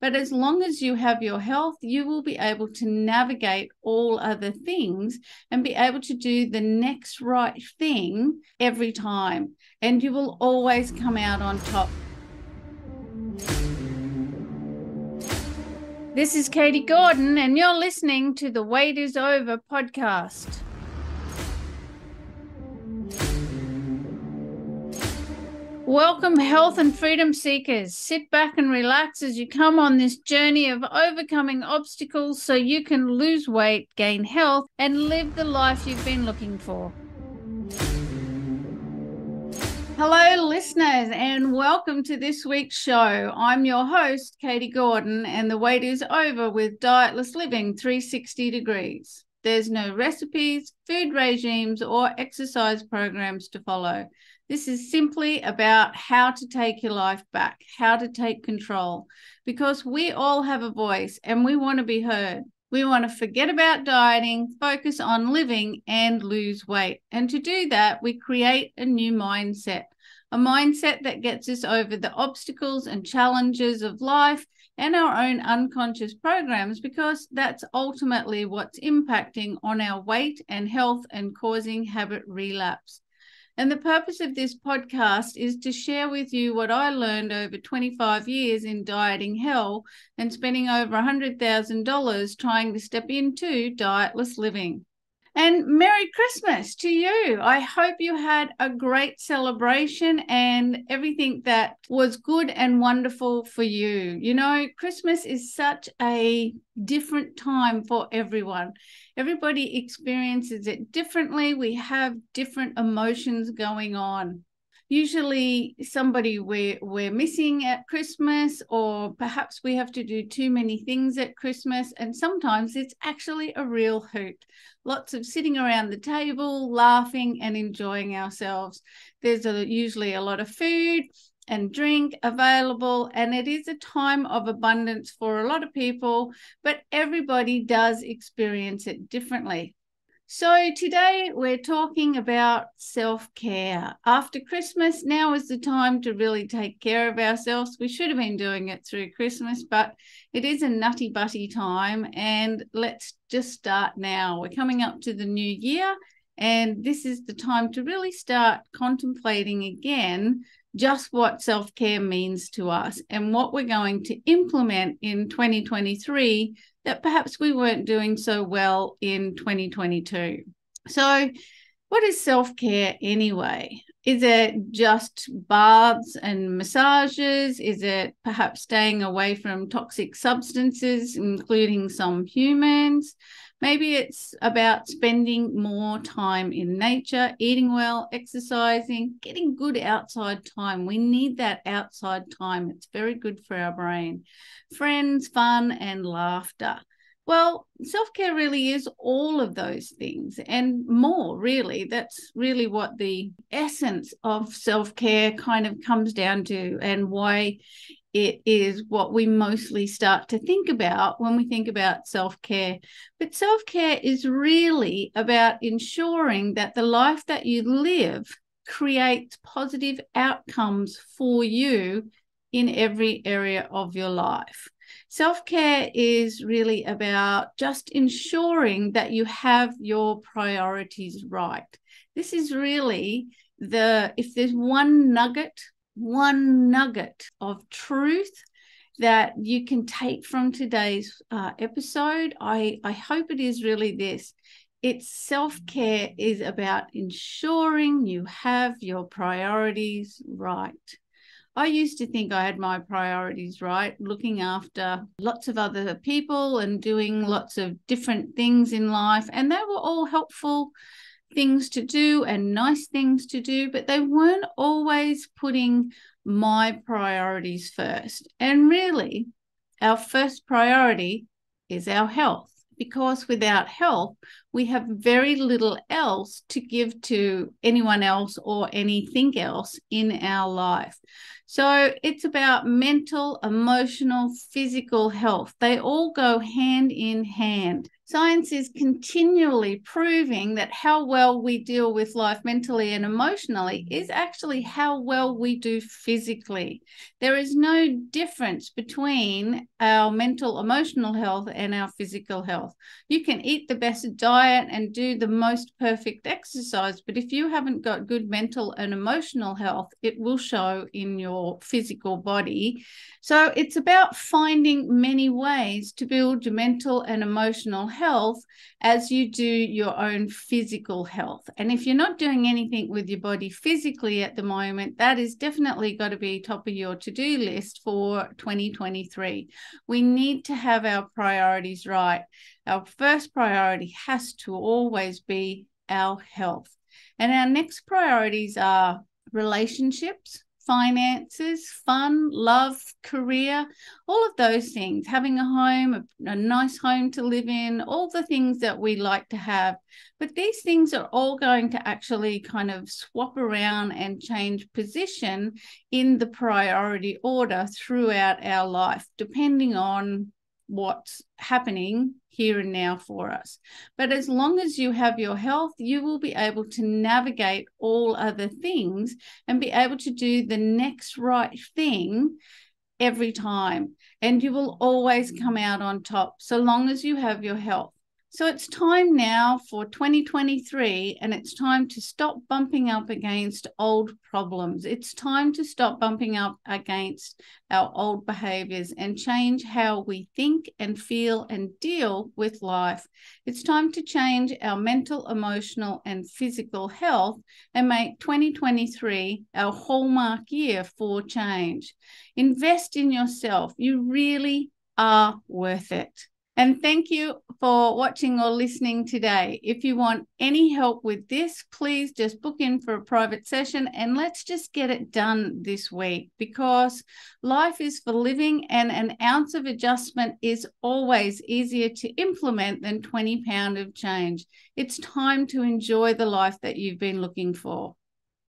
But as long as you have your health, you will be able to navigate all other things and be able to do the next right thing every time. And you will always come out on top. This is Katie Gordon, and you're listening to the Wait is Over podcast. Welcome, health and freedom seekers. Sit back and relax as you come on this journey of overcoming obstacles so you can lose weight, gain health, and live the life you've been looking for. Hello, listeners, and welcome to this week's show. I'm your host, Katie Gordon, and the wait is over with Dietless Living 360 degrees. There's no recipes, food regimes, or exercise programs to follow. This is simply about how to take your life back, how to take control, because we all have a voice and we want to be heard. We want to forget about dieting, focus on living, and lose weight. And to do that, we create a new mindset, a mindset that gets us over the obstacles and challenges of life and our own unconscious programs, because that's ultimately what's impacting on our weight and health and causing habit relapse. And the purpose of this podcast is to share with you what I learned over 25 years in dieting hell and spending over $100,000 trying to step into dietless living. And Merry Christmas to you. I hope you had a great celebration and everything that was good and wonderful for you. You know, Christmas is such a different time for everyone. Everybody experiences it differently. We have different emotions going on. Usually somebody we're missing at Christmas, or perhaps we have to do too many things at Christmas, and sometimes it's actually a real hoot. Lots of sitting around the table, laughing and enjoying ourselves. There's usually a lot of food and drink available, and it is a time of abundance for a lot of people, but everybody does experience it differently. So today we're talking about self-care. After Christmas, now is the time to really take care of ourselves. We should have been doing it through Christmas, but it is a nutty-butty time, and let's just start now. We're coming up to the new year, and this is the time to really start contemplating again just what self-care means to us and what we're going to implement in 2023 that perhaps we weren't doing so well in 2022. So what is self-care anyway? Is it just baths and massages? Is it perhaps staying away from toxic substances, including some humans? Maybe it's about spending more time in nature, eating well, exercising, getting good outside time. We need that outside time. It's very good for our brain. Friends, fun, and laughter. Well, self-care really is all of those things and more, really. That's really what the essence of self-care kind of comes down to, and why it is what we mostly start to think about when we think about self-care. But self-care is really about ensuring that the life that you live creates positive outcomes for you in every area of your life. Self-care is really about just ensuring that you have your priorities right. This is really if there's one nugget of truth that you can take from today's episode, I hope it is really this. It's self-care is about ensuring you have your priorities right. I used to think I had my priorities right, looking after lots of other people and doing lots of different things in life, and they were all helpful things to do and nice things to do, but they weren't always putting my priorities first. And really, our first priority is our health, because without health, we have very little else to give to anyone else or anything else in our life. So it's about mental, emotional, physical health. They all go hand in hand. Science is continually proving that how well we deal with life mentally and emotionally is actually how well we do physically. There is no difference between our mental, emotional health and our physical health. You can eat the best diet and do the most perfect exercise, but if you haven't got good mental and emotional health, it will show in your physical body. So it's about finding many ways to build your mental and emotional health as you do your own physical health. And if you're not doing anything with your body physically at the moment, that is definitely got to be top of your to-do list for 2023. We need to have our priorities right. Our first priority has to always be our health. And our next priorities are relationships, finances, fun, love, career, all of those things, having a home, a nice home to live in, all the things that we like to have. But these things are all going to actually kind of swap around and change position in the priority order throughout our life, depending on what's happening here and now for us. But as long as you have your health, you will be able to navigate all other things and be able to do the next right thing every time. And you will always come out on top so long as you have your health. So it's time now for 2023, and it's time to stop bumping up against old problems. It's time to stop bumping up against our old behaviors and change how we think and feel and deal with life. It's time to change our mental, emotional, and physical health and make 2023 our hallmark year for change. Invest in yourself. You really are worth it. And thank you for watching or listening today. If you want any help with this, please just book in for a private session and let's just get it done this week, because life is for living and an ounce of adjustment is always easier to implement than 20 pounds of change. It's time to enjoy the life that you've been looking for.